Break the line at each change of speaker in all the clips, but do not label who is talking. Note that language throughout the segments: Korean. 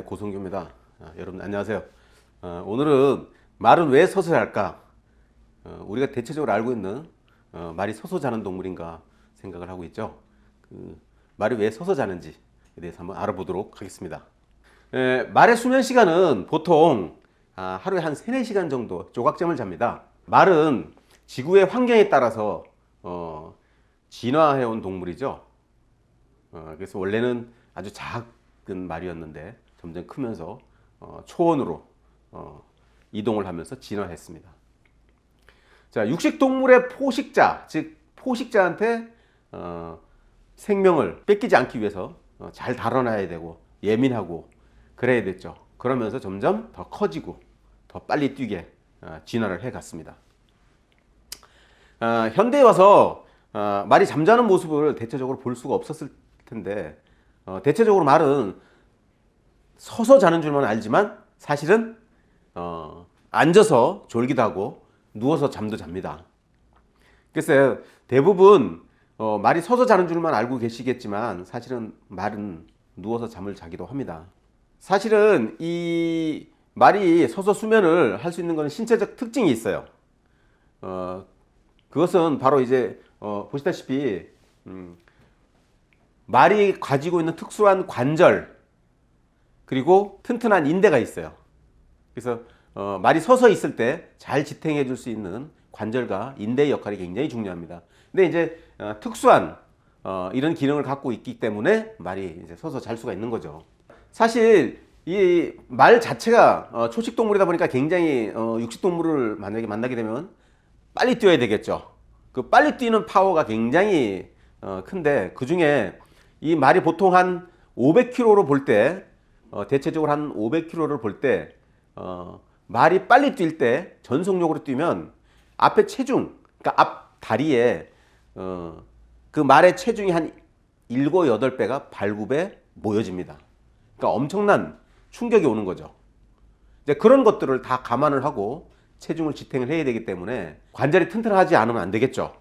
고성규입니다. 여러분 안녕하세요. 오늘은 말은 왜 서서 잘까? 우리가 대체적으로 알고 있는 말이 서서 자는 동물인가 생각을 하고 있죠. 말이 왜 서서 자는지에 대해서 한번 알아보도록 하겠습니다. 말의 수면 시간은 보통 하루에 한 3, 4시간 정도 조각잠을 잡니다. 말은 지구의 환경에 따라서 진화해온 동물이죠. 그래서 원래는 아주 작은 말이었는데 점점 크면서 초원으로 이동을 하면서 진화했습니다. 자, 육식동물의 포식자, 즉 포식자한테 생명을 뺏기지 않기 위해서 잘 다뤄놔야 되고 예민하고 그래야 됐죠. 그러면서 점점 더 커지고 더 빨리 뛰게 진화를 해갔습니다. 현대에 와서 말이 잠자는 모습을 대체적으로 볼 수가 없었을 텐데 대체적으로 말은 서서 자는 줄만 알지만 사실은 앉아서 졸기도 하고 누워서 잠도 잡니다. 그래서 대부분 말이 서서 자는 줄만 알고 계시겠지만 사실은 말은 누워서 잠을 자기도 합니다. 사실은 이 말이 서서 수면을 할 수 있는 것은 신체적 특징이 있어요. 그것은 바로 이제 보시다시피 말이 가지고 있는 특수한 관절 그리고 튼튼한 인대가 있어요. 그래서 말이 서서 있을 때 잘 지탱해 줄 수 있는 관절과 인대의 역할이 굉장히 중요합니다. 근데 이제 특수한 이런 기능을 갖고 있기 때문에 말이 이제 서서 잘 수가 있는 거죠. 사실 이 말 자체가 초식동물이다 보니까 굉장히 육식동물을 만나게 되면 빨리 뛰어야 되겠죠. 그 빨리 뛰는 파워가 굉장히 큰데 그 중에 이 말이 보통 한 500km로 볼 때 대체적으로 한 500km를 볼 때 말이 빨리 뛸 때 전속력으로 뛰면 앞에 체중, 그러니까 앞 다리에 그 말의 체중이 한 7, 8배가 발굽에 모여집니다. 그러니까 엄청난 충격이 오는 거죠. 이제 그런 것들을 다 감안을 하고 체중을 지탱을 해야 되기 때문에 관절이 튼튼하지 않으면 안 되겠죠.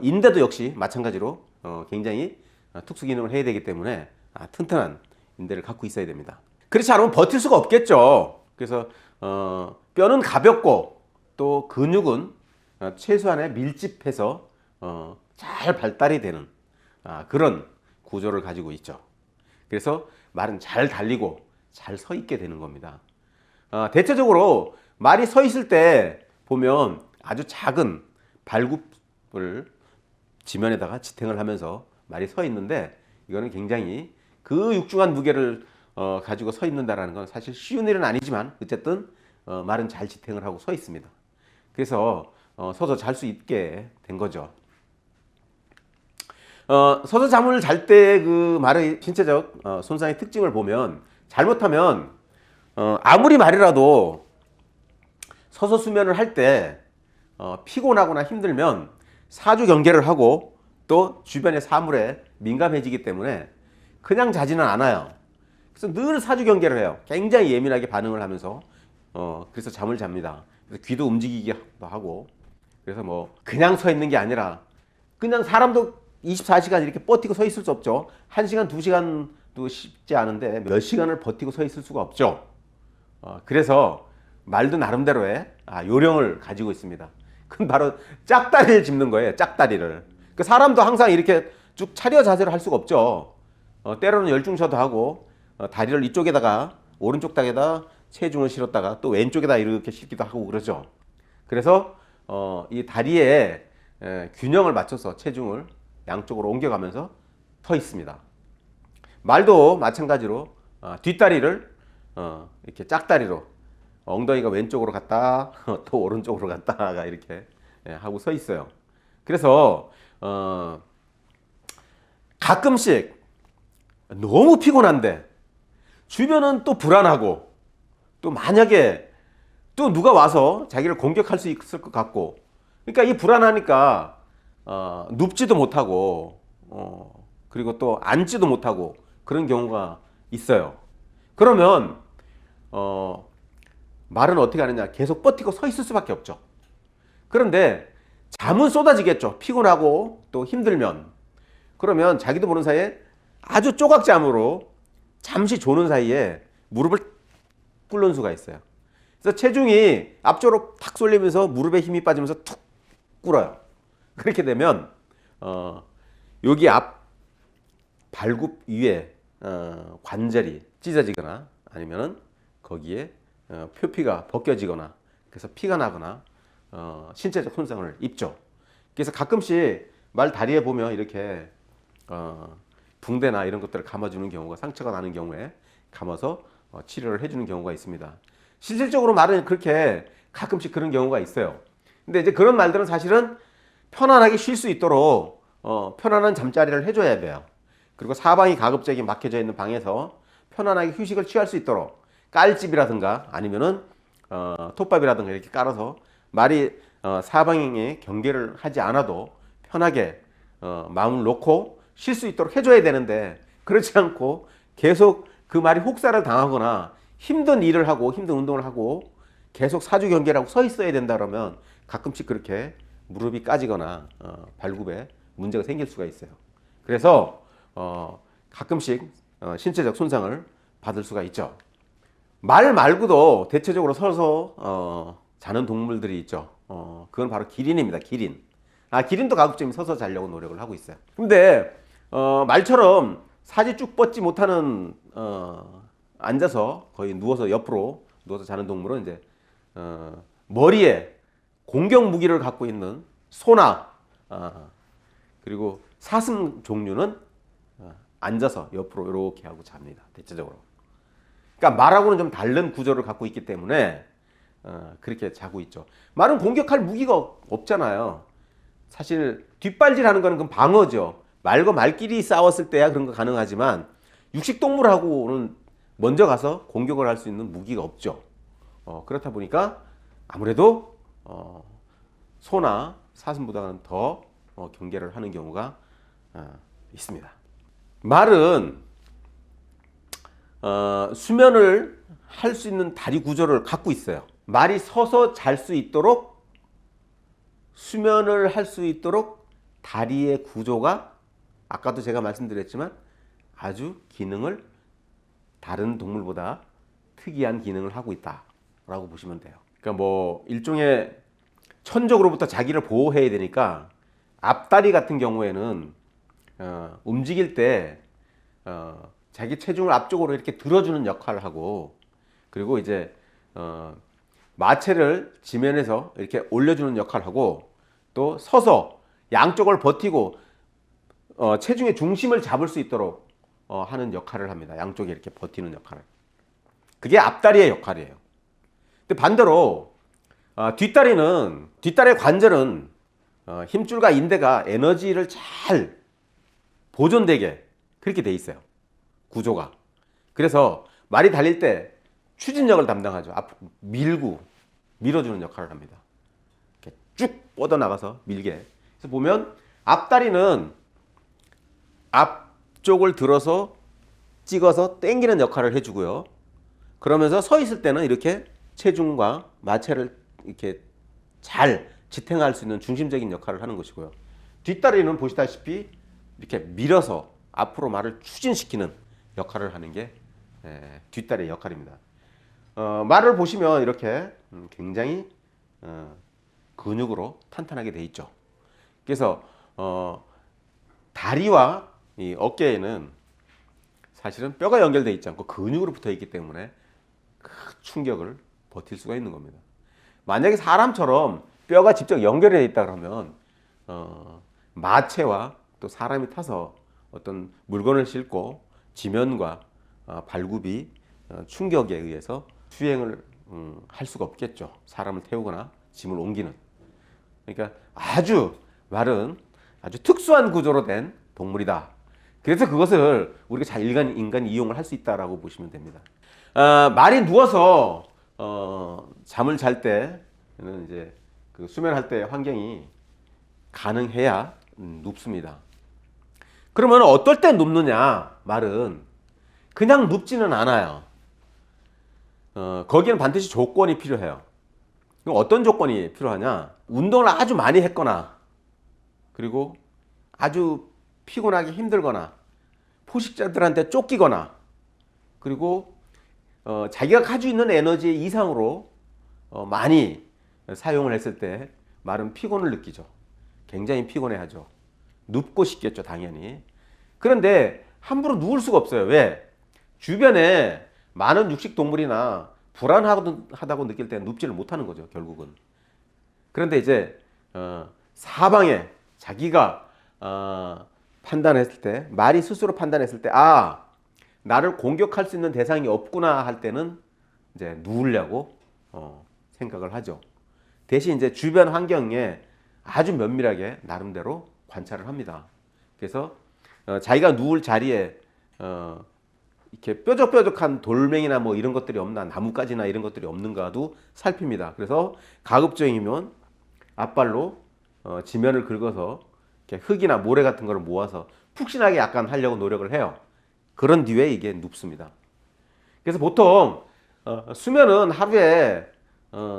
인대도 역시 마찬가지로 굉장히 특수 기능을 해야 되기 때문에 튼튼한 인대를 갖고 있어야 됩니다. 그렇지 않으면 버틸 수가 없겠죠. 그래서 뼈는 가볍고 또 근육은 최소한의 밀집해서 잘 발달이 되는 그런 구조를 가지고 있죠. 그래서 말은 잘 달리고 잘 서 있게 되는 겁니다. 대체적으로 말이 서 있을 때 보면 아주 작은 발굽을 지면에다가 지탱을 하면서 말이 서 있는데 이거는 굉장히 그 육중한 무게를 가지고 서 있는다는 건 사실 쉬운 일은 아니지만 어쨌든 말은 잘 지탱을 하고 서 있습니다. 그래서 서서 잘 수 있게 된 거죠. 서서 잠을 잘 때 그 말의 신체적 손상의 특징을 보면 잘못하면 아무리 말이라도 서서 수면을 할 때 피곤하거나 힘들면 사주경계를 하고 또 주변의 사물에 민감해지기 때문에 그냥 자지는 않아요. 그래서 늘 사주경계를 해요. 굉장히 예민하게 반응을 하면서 그래서 잠을 잡니다. 그래서 귀도 움직이기도 하고 그래서 뭐 그냥 서 있는 게 아니라 그냥 사람도 24시간 이렇게 버티고 서 있을 수 없죠. 1시간, 2시간도 쉽지 않은데 몇 시간을 버티고 서 있을 수가 없죠. 그래서 말도 나름대로의 요령을 가지고 있습니다. 그건 바로 짝다리를 짚는 거예요. 짝다리를. 그 사람도 항상 이렇게 쭉 차려 자세를 할 수가 없죠. 때로는 열중셔도 하고 다리를 이쪽에다가 오른쪽 다리에다 체중을 실었다가 또 왼쪽에다 이렇게 싣기도 하고 그러죠. 그래서 이 다리에 균형을 맞춰서 체중을 양쪽으로 옮겨가면서 서 있습니다. 말도 마찬가지로 뒷다리를 이렇게 짝다리로 엉덩이가 왼쪽으로 갔다 또 오른쪽으로 갔다가 이렇게 하고 서 있어요. 그래서 가끔씩 너무 피곤한데 주변은 또 불안하고 또 만약에 또 누가 와서 자기를 공격할 수 있을 것 같고 그러니까 이 불안하니까 눕지도 못하고 그리고 또 앉지도 못하고 그런 경우가 있어요. 그러면 말은 어떻게 하느냐 계속 버티고 서 있을 수밖에 없죠. 그런데 잠은 쏟아지겠죠. 피곤하고 또 힘들면. 그러면 자기도 모르는 사이에 아주 조각잠으로 잠시 조는 사이에 무릎을 꿇는 수가 있어요. 그래서 체중이 앞쪽으로 탁 쏠리면서 무릎에 힘이 빠지면서 툭 꿇어요. 그렇게 되면 여기 앞 발굽 위에 관절이 찢어지거나 아니면은 거기에 표피가 벗겨지거나 그래서 피가 나거나 신체적 손상을 입죠. 그래서 가끔씩 말 다리에 보면 이렇게 붕대나 이런 것들을 감아주는 경우가 상처가 나는 경우에 감아서 치료를 해주는 경우가 있습니다. 실질적으로 말은 그렇게 가끔씩 그런 경우가 있어요. 근데 이제 그런 말들은 사실은 편안하게 쉴 수 있도록 편안한 잠자리를 해줘야 돼요. 그리고 사방이 가급적이 막혀져 있는 방에서 편안하게 휴식을 취할 수 있도록 깔집이라든가 아니면은 톱밥이라든가 이렇게 깔아서 말이 사방에 경계를 하지 않아도 편하게 마음을 놓고 쉴 수 있도록 해줘야 되는데 그렇지 않고 계속 그 말이 혹사를 당하거나 힘든 일을 하고 힘든 운동을 하고 계속 사주 경계라고 서 있어야 된다 그러면 가끔씩 그렇게 무릎이 까지거나 발굽에 문제가 생길 수가 있어요. 그래서 가끔씩 신체적 손상을 받을 수가 있죠. 말 말고도 대체적으로 서서 자는 동물들이 있죠. 그건 바로 기린입니다. 기린. 기린도 가급적 서서 자려고 노력을 하고 있어요. 근데 말처럼 사지 쭉 뻗지 못하는 앉아서 거의 누워서 옆으로 누워서 자는 동물은 이제 머리에 공격 무기를 갖고 있는 소나 그리고 사슴 종류는 앉아서 옆으로 이렇게 하고 잡니다. 대체적으로. 그러니까 말하고는 좀 다른 구조를 갖고 있기 때문에 그렇게 자고 있죠. 말은 공격할 무기가 없잖아요. 사실 뒷발질하는 거는 그건 방어죠. 말과 말끼리 싸웠을 때야 그런 거 가능하지만 육식동물하고는 먼저 가서 공격을 할 수 있는 무기가 없죠. 그렇다 보니까 아무래도 소나 사슴보다는 더 경계를 하는 경우가 있습니다. 말은 수면을 할 수 있는 다리 구조를 갖고 있어요. 말이 서서 잘 수 있도록 수면을 할 수 있도록 다리의 구조가 아까도 제가 말씀드렸지만 아주 기능을 다른 동물보다 특이한 기능을 하고 있다라고 보시면 돼요. 그러니까 뭐 일종의 천적으로부터 자기를 보호해야 되니까 앞다리 같은 경우에는 움직일 때 자기 체중을 앞쪽으로 이렇게 들어주는 역할을 하고 그리고 이제 마체를 지면에서 이렇게 올려주는 역할을 하고 또 서서 양쪽을 버티고 체중의 중심을 잡을 수 있도록 하는 역할을 합니다. 양쪽에 이렇게 버티는 역할을. 그게 앞다리의 역할이에요. 근데 반대로 뒷다리의 관절은 힘줄과 인대가 에너지를 잘 보존되게 그렇게 돼 있어요. 구조가. 그래서 말이 달릴 때 추진력을 담당하죠. 앞으로 밀어주는 역할을 합니다. 이렇게 쭉 뻗어나가서 밀게. 그래서 보면 앞다리는 앞쪽을 들어서 찍어서 당기는 역할을 해주고요. 그러면서 서 있을 때는 이렇게 체중과 마체를 이렇게 잘 지탱할 수 있는 중심적인 역할을 하는 것이고요. 뒷다리는 보시다시피 이렇게 밀어서 앞으로 말을 추진시키는 역할을 하는 게 뒷다리의 역할입니다. 말을 보시면 이렇게 굉장히 근육으로 탄탄하게 돼 있죠. 그래서 다리와 이 어깨에는 사실은 뼈가 연결되어 있지 않고 근육으로 붙어 있기 때문에 큰 충격을 버틸 수가 있는 겁니다. 만약에 사람처럼 뼈가 직접 연결되어 있다 그러면 마체와 또 사람이 타서 어떤 물건을 싣고 지면과 발굽이 충격에 의해서 수행을 할 수가 없겠죠. 사람을 태우거나 짐을 옮기는. 그러니까 말은 아주 특수한 구조로 된 동물이다. 그래서 그것을 우리가 잘 인간이 이용을 할 수 있다라고 보시면 됩니다. 말이 누워서 잠을 잘 때는 이제 그 수면할 때 환경이 가능해야 눕습니다. 그러면 어떨 때 눕느냐? 말은 그냥 눕지는 않아요. 거기에는 반드시 조건이 필요해요. 그럼 어떤 조건이 필요하냐? 운동을 아주 많이 했거나 그리고 아주 피곤하게 힘들거나 포식자들한테 쫓기거나 그리고 자기가 가지고 있는 에너지 이상으로 많이 사용을 했을 때 말은 피곤을 느끼죠. 굉장히 피곤해하죠. 눕고 싶겠죠, 당연히. 그런데 함부로 누울 수가 없어요. 왜? 주변에 많은 육식 동물이나 불안하다고 느낄 때 눕지를 못하는 거죠, 결국은. 그런데 이제 사방에 자기가 판단했을 때, 말이 스스로 판단했을 때, 나를 공격할 수 있는 대상이 없구나 할 때는 이제 누우려고 생각을 하죠. 대신 이제 주변 환경에 아주 면밀하게 나름대로 관찰을 합니다. 그래서 자기가 누울 자리에 이렇게 뾰족뾰족한 돌멩이나 뭐 이런 것들이 없나, 나뭇가지나 이런 것들이 없는가도 살핍니다. 그래서 가급적이면 앞발로 지면을 긁어서 이렇게 흙이나 모래 같은 거를 모아서 푹신하게 약간 하려고 노력을 해요. 그런 뒤에 이게 눕습니다. 그래서 보통 수면은 하루에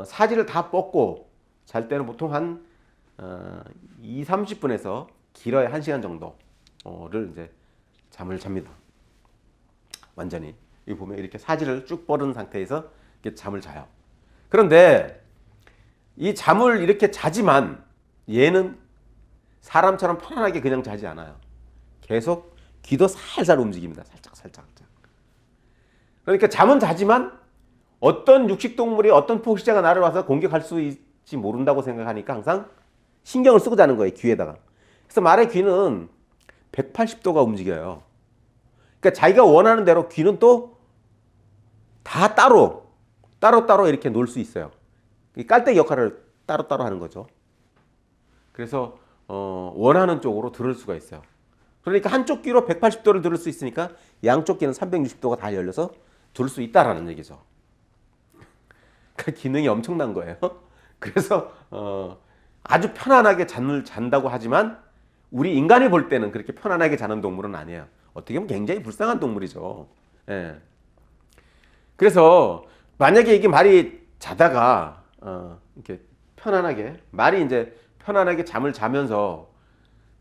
사지를 다 뻗고 잘 때는 보통 한 2, 30분에서 길어야 1시간 정도를 이제 잠을 잡니다. 완전히. 여기 보면 이렇게 사지를 쭉 뻗은 상태에서 이렇게 잠을 자요. 그런데 이 잠을 이렇게 자지만 얘는 사람처럼 편안하게 그냥 자지 않아요. 계속 귀도 살살 움직입니다. 살짝. 그러니까 잠은 자지만 어떤 육식동물이 어떤 포식자가 나를 와서 공격할 수 있지 모른다고 생각하니까 항상 신경을 쓰고 자는 거예요, 귀에다가. 그래서 말의 귀는 180도가 움직여요. 그러니까 자기가 원하는 대로 귀는 또 다 따로 이렇게 놓을 수 있어요. 깔때기 역할을 따로따로 하는 거죠. 그래서 원하는 쪽으로 들을 수가 있어요. 그러니까 한쪽 귀로 180도를 들을 수 있으니까 양쪽 귀는 360도가 다 열려서 들을 수 있다라는 얘기죠. 그 기능이 엄청난 거예요. 그래서 아주 편안하게 잠을 잔다고 하지만 우리 인간이 볼 때는 그렇게 편안하게 자는 동물은 아니에요. 어떻게 보면 굉장히 불쌍한 동물이죠. 예. 그래서 만약에 이게 말이 자다가 이렇게 편안하게 말이 이제 편안하게 잠을 자면서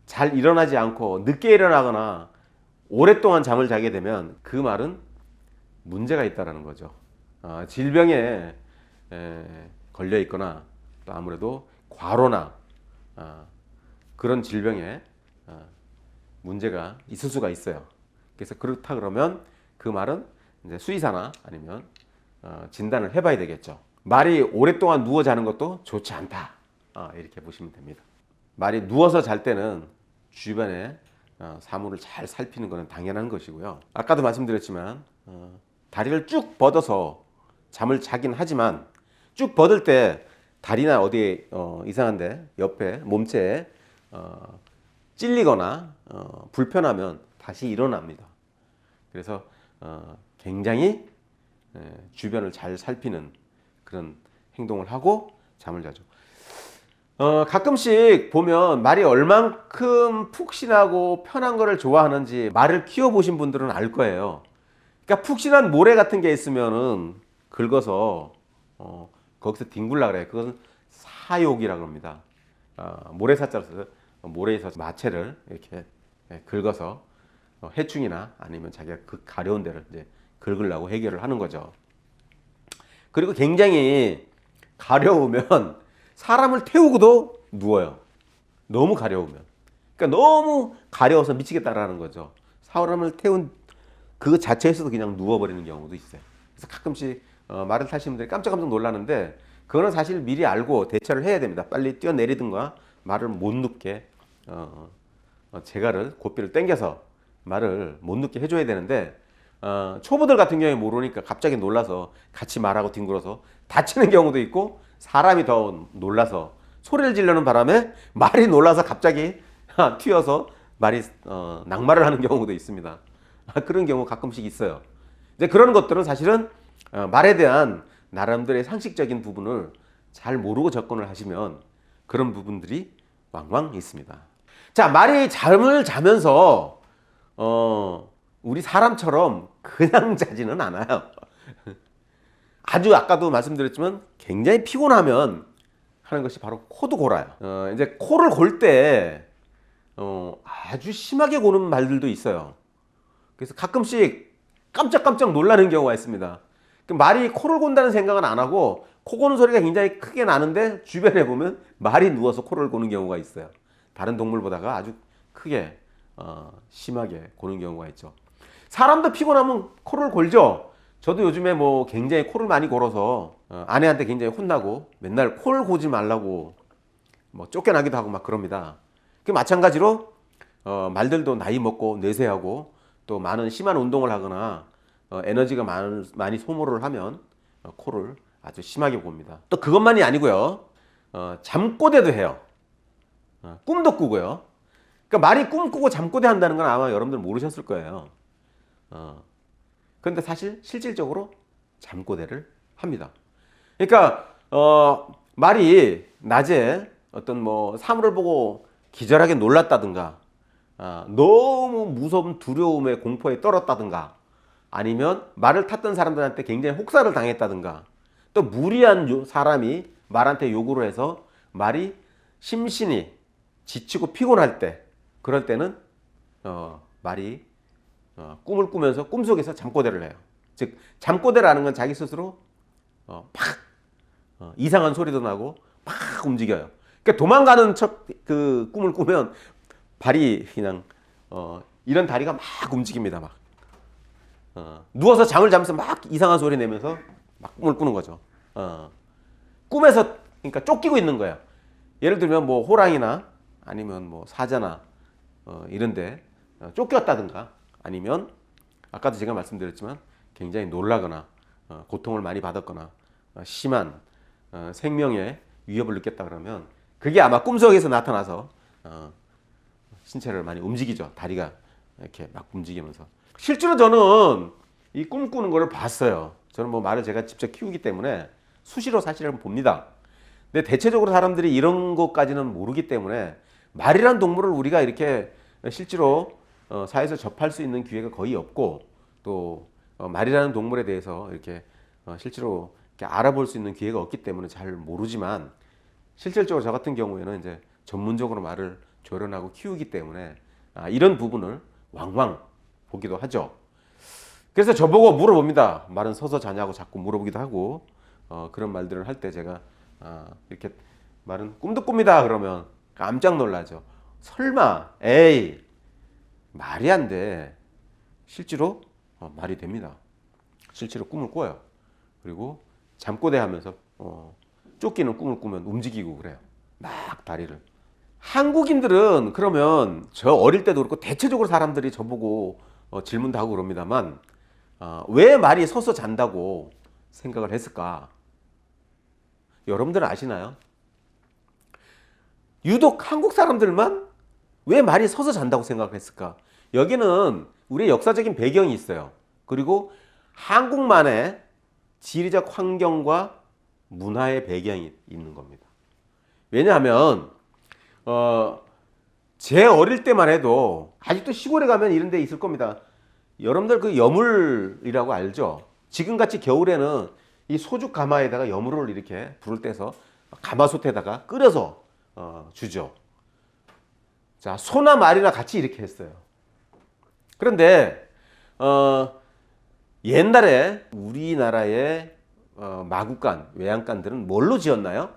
잘 일어나지 않고 늦게 일어나거나 오랫동안 잠을 자게 되면 그 말은 문제가 있다라는 거죠. 질병에 걸려 있거나 또 아무래도 과로나 그런 질병에 문제가 있을 수가 있어요. 그래서 그렇다 그러면 그 말은 이제 수의사나 아니면 진단을 해봐야 되겠죠. 말이 오랫동안 누워 자는 것도 좋지 않다. 이렇게 보시면 됩니다. 말이 누워서 잘 때는 주변에 사물을 잘 살피는 것은 당연한 것이고요. 아까도 말씀드렸지만 다리를 쭉 뻗어서 잠을 자긴 하지만 쭉 뻗을 때 다리나 어디에 이상한데 옆에 몸체에 찔리거나 불편하면 다시 일어납니다. 그래서 굉장히 주변을 잘 살피는 그런 행동을 하고 잠을 자죠. 가끔씩 보면 말이 얼만큼 푹신하고 편한 거를 좋아하는지 말을 키워보신 분들은 알 거예요. 그러니까 푹신한 모래 같은 게 있으면은 긁어서 거기서 뒹굴라 그래요. 그것은 사욕이라고 합니다. 모래사자로 써서 모래에서 마체를 이렇게 긁어서 해충이나 아니면 자기가 그 가려운 데를 이제 긁으려고 해결을 하는 거죠. 그리고 굉장히 가려우면 사람을 태우고도 누워요. 너무 가려우면. 그러니까 너무 가려워서 미치겠다라는 거죠. 사람을 태운 그 자체에서도 그냥 누워버리는 경우도 있어요. 그래서 가끔씩 말을 타시는 분들이 깜짝깜짝 놀라는데 그거는 사실 미리 알고 대처를 해야 됩니다. 빨리 뛰어내리든가 말을 못 눕게 제가를 고삐를 당겨서 말을 못 눕게 해줘야 되는데 초보들 같은 경우에 모르니까 갑자기 놀라서 같이 말하고 뒹굴어서 다치는 경우도 있고 사람이 더 놀라서 소리를 지르는 바람에 말이 놀라서 갑자기 튀어서 말이 낙마를 하는 경우도 있습니다. 그런 경우 가끔씩 있어요. 이제 그런 것들은 사실은 말에 대한 나름대로의 상식적인 부분을 잘 모르고 접근을 하시면 그런 부분들이 왕왕 있습니다. 자, 말이 잠을 자면서 우리 사람처럼 그냥 자지는 않아요. 아주 아까도 말씀드렸지만 굉장히 피곤하면 하는 것이 바로 코도 골아요. 이제 코를 골 때 아주 심하게 고는 말들도 있어요. 그래서 가끔씩 깜짝깜짝 놀라는 경우가 있습니다. 말이 코를 곤다는 생각은 안 하고 코 고는 소리가 굉장히 크게 나는데 주변에 보면 말이 누워서 코를 고는 경우가 있어요. 다른 동물보다가 아주 크게 심하게 고는 경우가 있죠. 사람도 피곤하면 코를 골죠. 저도 요즘에 뭐 굉장히 코를 많이 골아서 아내한테 굉장히 혼나고 맨날 코를 고지 말라고 뭐 쫓겨나기도 하고 막 그럽니다. 그 마찬가지로 말들도 나이 먹고 뇌세하고 또 많은 심한 운동을 하거나 에너지가 많이 소모를 하면 코를 아주 심하게 봅니다. 또 그것만이 아니고요. 잠꼬대도 해요. 꿈도 꾸고요. 그러니까 말이 꿈꾸고 잠꼬대 한다는 건 아마 여러분들 모르셨을 거예요. 그런데 사실 실질적으로 잠꼬대를 합니다. 그러니까 말이 낮에 어떤 뭐 사물을 보고 기절하게 놀랐다든가 너무 무서운 두려움에 공포에 떨었다든가 아니면 말을 탔던 사람들한테 굉장히 혹사를 당했다든가 또 무리한 사람이 말한테 요구를 해서 말이 심신이 지치고 피곤할 때 그럴 때는 말이 꿈을 꾸면서 꿈속에서 잠꼬대를 해요. 즉 잠꼬대라는 건 자기 스스로 막 이상한 소리도 나고 막 움직여요. 그러니까 도망가는 척 그 꿈을 꾸면 발이 그냥 이런 다리가 막 움직입니다. 막 누워서 잠을 자면서 막 이상한 소리 내면서 막 꿈을 꾸는 거죠. 꿈에서 그러니까 쫓기고 있는 거예요. 예를 들면 뭐 호랑이나 아니면 뭐 사자나 이런데 쫓겼다든가 아니면 아까도 제가 말씀드렸지만 굉장히 놀라거나 고통을 많이 받았거나 심한 생명의 위협을 느꼈다 그러면 그게 아마 꿈속에서 나타나서 신체를 많이 움직이죠. 다리가 이렇게 막 움직이면서. 실제로 저는 이 꿈꾸는 거를 봤어요. 저는 뭐 말을 제가 직접 키우기 때문에 수시로 사실은 봅니다. 근데 대체적으로 사람들이 이런 것까지는 모르기 때문에 말이란 동물을 우리가 이렇게 실제로 사회에서 접할 수 있는 기회가 거의 없고 또 말이라는 동물에 대해서 이렇게 실제로 이렇게 알아볼 수 있는 기회가 없기 때문에 잘 모르지만 실질적으로 저 같은 경우에는 이제 전문적으로 말을 조련하고 키우기 때문에 이런 부분을 왕왕 보기도 하죠. 그래서 저보고 물어봅니다. 말은 서서 자냐고 자꾸 물어보기도 하고 그런 말들을 할 때 제가 이렇게 말은 꿈도 꿉니다 그러면 깜짝 놀라죠. 설마 에이 말이 안 돼. 실제로 말이 됩니다. 실제로 꿈을 꿔요. 그리고 잠꼬대 하면서 쫓기는 꿈을 꾸면 움직이고 그래요. 막 다리를. 한국인들은 그러면 저 어릴 때도 그렇고 대체적으로 사람들이 저보고 질문도 하고 그럽니다만 왜 말이 서서 잔다고 생각을 했을까? 여러분들은 아시나요? 유독 한국 사람들만 왜 말이 서서 잔다고 생각했을까? 여기는 우리의 역사적인 배경이 있어요. 그리고 한국만의 지리적 환경과 문화의 배경이 있는 겁니다. 왜냐하면 제 어릴 때만 해도 아직도 시골에 가면 이런 데 있을 겁니다. 여러분들 그 여물이라고 알죠? 지금같이 겨울에는 이 소죽 가마에다가 여물을 이렇게 불을 떼서 가마솥에다가 끓여서 주죠. 자, 소나 말이나 같이 이렇게 했어요. 그런데 옛날에 우리나라의 마구간, 외양간들은 뭘로 지었나요?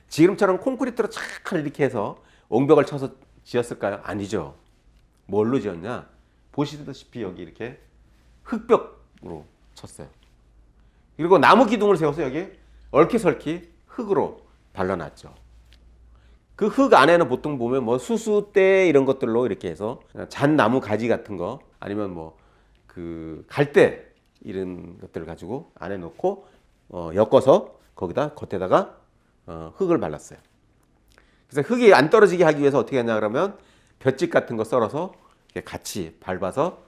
지금처럼 콘크리트로 착 이렇게 해서 옹벽을 쳐서 지었을까요? 아니죠. 뭘로 지었냐? 보시다시피 여기 이렇게 흙벽으로 쳤어요. 그리고 나무 기둥을 세워서 여기 얼키설키 흙으로 발라놨죠. 그 흙 안에는 보통 보면 뭐 수수대 이런 것들로 이렇게 해서 잣나무 가지 같은 거 아니면 뭐 그 갈대 이런 것들을 가지고 안에 넣고 엮어서 거기다 겉에다가 흙을 발랐어요. 그래서 흙이 안 떨어지게 하기 위해서 어떻게 했냐 그러면 볏짚 같은 거 썰어서 같이 밟아서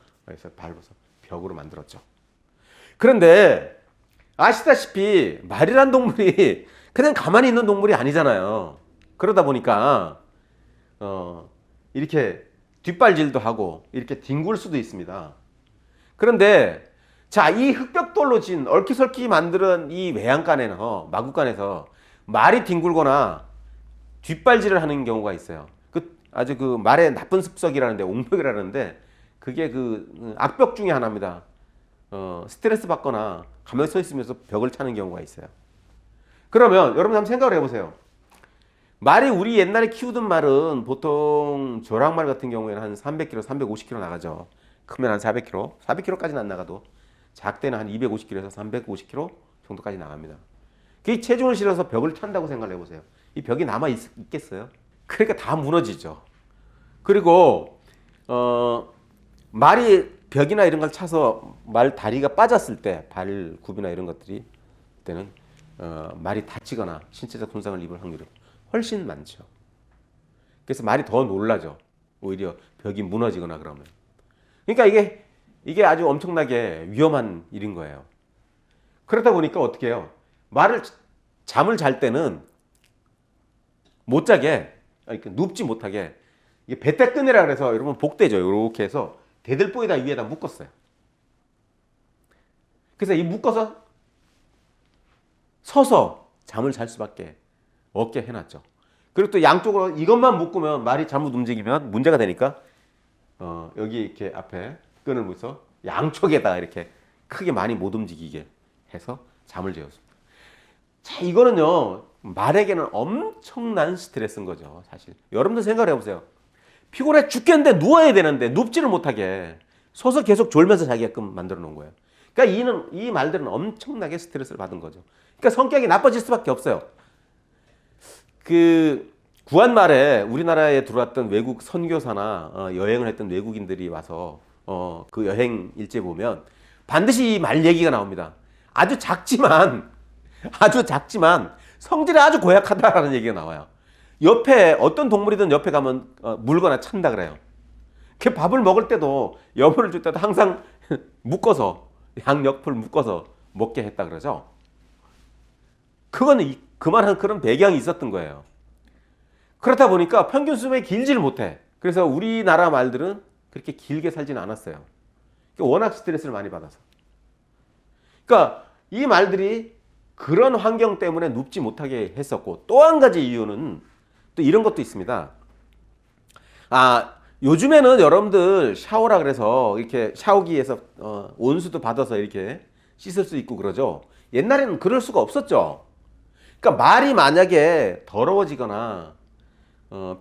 벽으로 만들었죠. 그런데 아시다시피 말이란 동물이 그냥 가만히 있는 동물이 아니잖아요. 그러다 보니까 이렇게 뒷발질도 하고 이렇게 뒹굴 수도 있습니다. 그런데 자, 이 흙벽돌로 진 얼키설키 만드는 이 외양간에는 마구간에서 말이 뒹굴거나 뒷발질을 하는 경우가 있어요. 아주 그 말의 나쁜 습성이라는데 옹벽이라는데 그게 그 악벽 중에 하나입니다. 스트레스 받거나 가만히 서 있으면서 벽을 차는 경우가 있어요. 그러면 여러분 한번 생각을 해보세요. 말이 우리 옛날에 키우던 말은 보통 조랑말 같은 경우에는 한 300kg, 350kg 나가죠. 크면 한 400kg, 400kg까지는 안 나가도 작때는 한 250kg에서 350kg 정도까지 나갑니다. 그 체중을 실어서 벽을 찬다고 생각을 해보세요. 이 벽이 남아 있겠어요? 그러니까 다 무너지죠. 그리고 말이 벽이나 이런 걸 차서 말 다리가 빠졌을 때 발굽이나 이런 것들이 그때는 말이 다치거나 신체적 손상을 입을 확률이 훨씬 많죠. 그래서 말이 더 놀라죠. 오히려 벽이 무너지거나 그러면. 그러니까 이게 아주 엄청나게 위험한 일인 거예요. 그러다 보니까 어떻게 해요? 잠을 잘 때는 못 자게, 그러니까 눕지 못하게 이게 배때끈이라 그래서 여러분 복대죠. 이렇게 해서 대들보에다 위에다 묶었어요. 그래서 이 묶어서 서서 잠을 잘 수밖에 없게 해놨죠. 그리고 또 양쪽으로 이것만 묶으면 말이 잘못 움직이면 문제가 되니까 여기 이렇게 앞에 끈을 묶어서 양쪽에다 이렇게 크게 많이 못 움직이게 해서 잠을 재웠습니다. 자, 이거는요 말에게는 엄청난 스트레스인 거죠. 사실 여러분들 생각을 해보세요. 피곤해 죽겠는데 누워야 되는데 눕지를 못하게 서서 계속 졸면서 자게끔 만들어 놓은 거예요. 그러니까 이 말들은 엄청나게 스트레스를 받은 거죠. 그러니까 성격이 나빠질 수밖에 없어요. 그 구한말에 우리나라에 들어왔던 외국 선교사나 여행을 했던 외국인들이 와서 그 여행 일지에 보면 반드시 이 말 얘기가 나옵니다. 아주 작지만 성질이 아주 고약하다라는 얘기가 나와요. 옆에 어떤 동물이든 옆에 가면 물거나 찬다 그래요. 그 밥을 먹을 때도 여물을 줄 때도 항상 묶어서 양옆을 묶어서 먹게 했다 그러죠. 그거는 그만한 그런 배경이 있었던 거예요. 그렇다 보니까 평균 수명이 길지를 못해. 그래서 우리나라 말들은 그렇게 길게 살지는 않았어요. 워낙 스트레스를 많이 받아서. 그러니까 이 말들이 그런 환경 때문에 눕지 못하게 했었고, 또 한 가지 이유는 또 이런 것도 있습니다. 요즘에는 여러분들 샤워라 그래서 이렇게 샤워기에서 온수도 받아서 이렇게 씻을 수 있고 그러죠. 옛날에는 그럴 수가 없었죠. 그러니까 말이 만약에 더러워지거나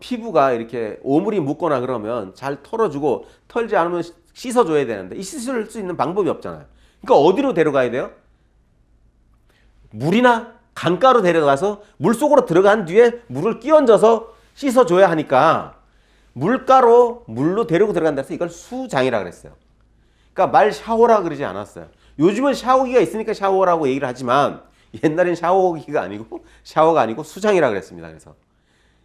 피부가 이렇게 오물이 묻거나 그러면 잘 털어주고 털지 않으면 씻어줘야 되는데 이 씻을 수 있는 방법이 없잖아요. 그러니까 어디로 데려가야 돼요? 물이나 강가로 데려가서 물속으로 들어간 뒤에 물을 끼얹어서 씻어줘야 하니까 물로 데리고 들어간다 해서 이걸 수장이라 그랬어요. 그러니까 말 샤워라 그러지 않았어요. 요즘은 샤워기가 있으니까 샤워라고 얘기를 하지만 옛날엔 샤워가 아니고 수장이라 그랬습니다.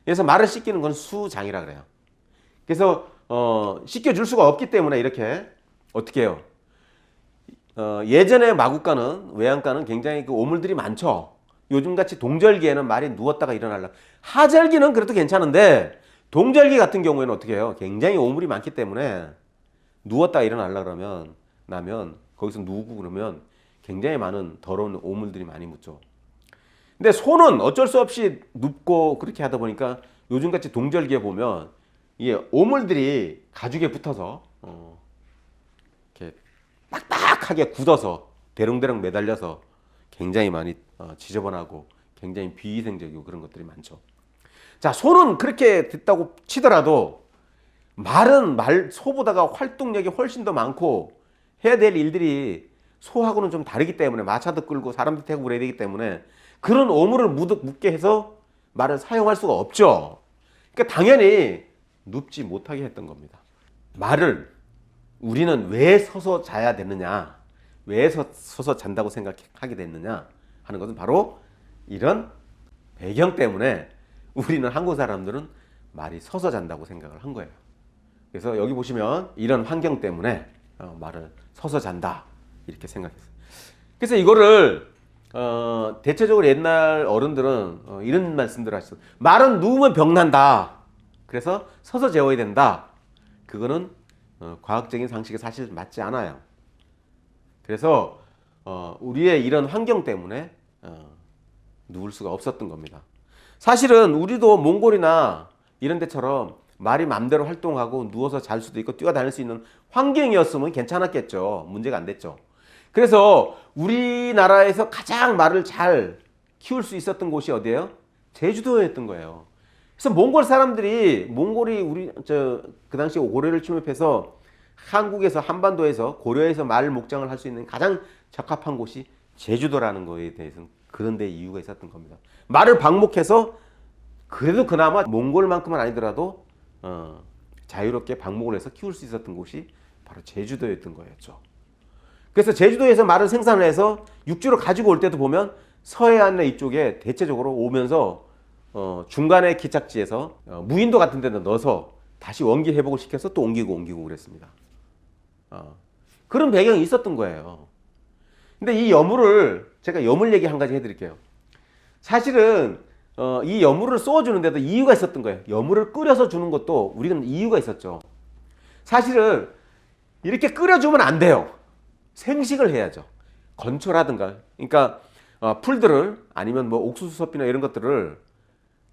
그래서 말을 씻기는 건 수장이라 그래요. 그래서 씻겨줄 수가 없기 때문에 이렇게 어떻게 해요? 예전에 마구간은 외양간은 굉장히 그 오물들이 많죠. 요즘같이 동절기에는 말이 누웠다가 일어나려고. 하절기는 그래도 괜찮은데 동절기 같은 경우에는 어떻게 해요? 굉장히 오물이 많기 때문에 누웠다가 일어나려고 나면 거기서 누우고 그러면 굉장히 많은 더러운 오물들이 많이 묻죠. 근데 소는 어쩔 수 없이 눕고 그렇게 하다 보니까 요즘같이 동절기에 보면 이게 오물들이 가죽에 붙어서 이렇게 빡빡하게 굳어서 대롱대롱 매달려서 굉장히 많이 지저분하고 굉장히 비위생적이고 그런 것들이 많죠. 자, 소는 그렇게 됐다고 치더라도 소보다가 활동력이 훨씬 더 많고 해야 될 일들이 소하고는 좀 다르기 때문에 마차도 끌고 사람도 태우고 그래야 되기 때문에 그런 오물을 묻게 해서 말을 사용할 수가 없죠. 그러니까 당연히 눕지 못하게 했던 겁니다. 말을 우리는 왜 서서 자야 되느냐, 왜 서서 잔다고 생각하게 됐느냐 하는 것은 바로 이런 배경 때문에 우리는 한국 사람들은 말이 서서 잔다고 생각을 한 거예요. 그래서 여기 보시면 이런 환경 때문에 말을 서서 잔다 이렇게 생각했어요. 그래서 이거를 대체적으로 옛날 어른들은 이런 말씀들을 하셨어요. 말은 누우면 병난다. 그래서 서서 재워야 된다. 그거는 과학적인 상식에 사실 맞지 않아요. 그래서 우리의 이런 환경 때문에 누울 수가 없었던 겁니다. 사실은 우리도 몽골이나 이런 데처럼 말이 마음대로 활동하고 누워서 잘 수도 있고 뛰어다닐 수 있는 환경이었으면 괜찮았겠죠. 문제가 안 됐죠. 그래서 우리나라에서 가장 말을 잘 키울 수 있었던 곳이 어디예요? 제주도였던 거예요. 그래서 몽골 사람들이 몽골이 그 당시 고려를 침입해서 한국에서 한반도에서 고려에서 말 목장을 할 수 있는 가장 적합한 곳이 제주도라는 거에 대해서는 그런 데 이유가 있었던 겁니다. 말을 방목해서 그래도 그나마 몽골만큼은 아니더라도 자유롭게 방목을 해서 키울 수 있었던 곳이 바로 제주도였던 거였죠. 그래서 제주도에서 말을 생산을 해서 육지로 가지고 올 때도 보면 서해안 이쪽에 대체적으로 오면서 중간에 기착지에서 무인도 같은 데다 넣어서 다시 원기 회복을 시켜서 또 옮기고 그랬습니다. 그런 배경이 있었던 거예요. 근데 이 여물을 제가 여물 얘기 한 가지 해드릴게요. 사실은 이 여물을 쏘아주는데도 이유가 있었던 거예요. 여물을 끓여서 주는 것도 우리는 이유가 있었죠. 사실은 이렇게 끓여주면 안 돼요. 생식을 해야죠. 건초라든가, 그러니까 풀들을 아니면 뭐 옥수수잎이나 이런 것들을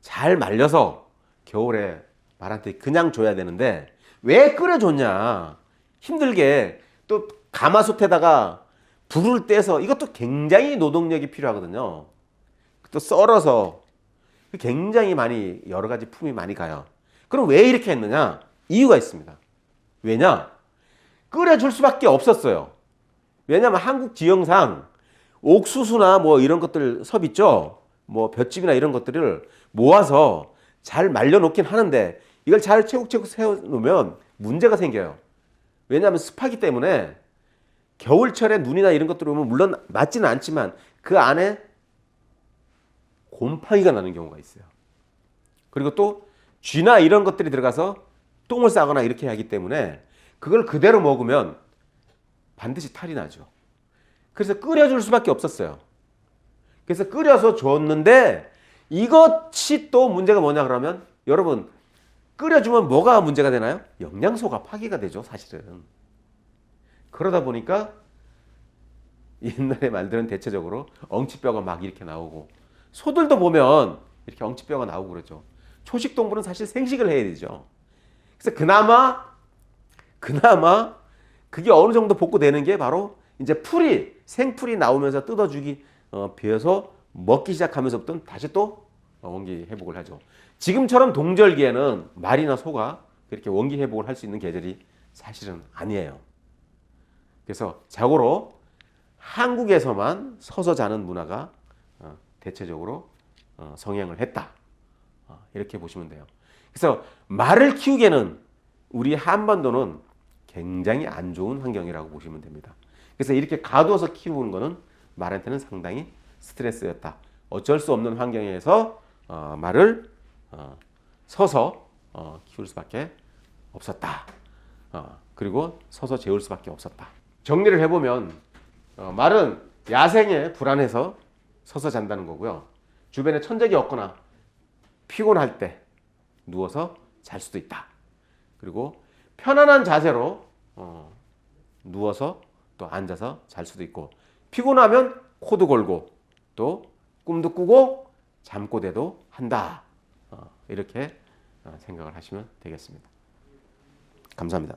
잘 말려서 겨울에 말한테 그냥 줘야 되는데 왜 끓여줬냐? 힘들게 또 가마솥에다가 불을 떼서 이것도 굉장히 노동력이 필요하거든요. 또 썰어서 굉장히 많이 여러 가지 품이 많이 가요. 그럼 왜 이렇게 했느냐? 이유가 있습니다. 왜냐? 끓여줄 수밖에 없었어요. 왜냐하면 한국 지형상 옥수수나 뭐 이런 것들 섭 있죠. 뭐 볏짚이나 이런 것들을 모아서 잘 말려놓긴 하는데 이걸 잘 채국채국 세워놓으면 문제가 생겨요. 왜냐하면 습하기 때문에 겨울철에 눈이나 이런 것들 오면 물론 맞지는 않지만 그 안에 곰팡이가 나는 경우가 있어요. 그리고 또 쥐나 이런 것들이 들어가서 똥을 싸거나 이렇게 하기 때문에 그걸 그대로 먹으면 반드시 탈이 나죠. 그래서 끓여줄 수밖에 없었어요. 그래서 끓여서 줬는데 이것이 또 문제가 뭐냐 그러면 여러분 끓여주면 뭐가 문제가 되나요? 영양소가 파괴가 되죠, 사실은. 그러다 보니까 옛날의 말들은 대체적으로 엉치뼈가 막 이렇게 나오고 소들도 보면 이렇게 엉치뼈가 나오고 그러죠. 초식 동물은 사실 생식을 해야 되죠. 그래서 그나마 그게 어느 정도 복구되는 게 바로 이제 생풀이 나오면서 뜯어주기 비해서 먹기 시작하면서부터 다시 또 원기 회복을 하죠. 지금처럼 동절기에는 말이나 소가 그렇게 원기 회복을 할 수 있는 계절이 사실은 아니에요. 그래서 자고로 한국에서만 서서 자는 문화가 대체적으로 성행을 했다. 이렇게 보시면 돼요. 그래서 말을 키우기에는 우리 한반도는 굉장히 안 좋은 환경이라고 보시면 됩니다. 그래서 이렇게 가두어서 키우는 거는 말한테는 상당히 스트레스였다. 어쩔 수 없는 환경에서 말을 서서 키울 수밖에 없었다. 그리고 서서 재울 수밖에 없었다. 정리를 해보면 말은 야생에 불안해서 서서 잔다는 거고요. 주변에 천적이 없거나 피곤할 때 누워서 잘 수도 있다. 그리고 편안한 자세로 누워서 또 앉아서 잘 수도 있고 피곤하면 코도 골고 또 꿈도 꾸고 잠꼬대도 한다. 이렇게 생각을 하시면 되겠습니다. 감사합니다.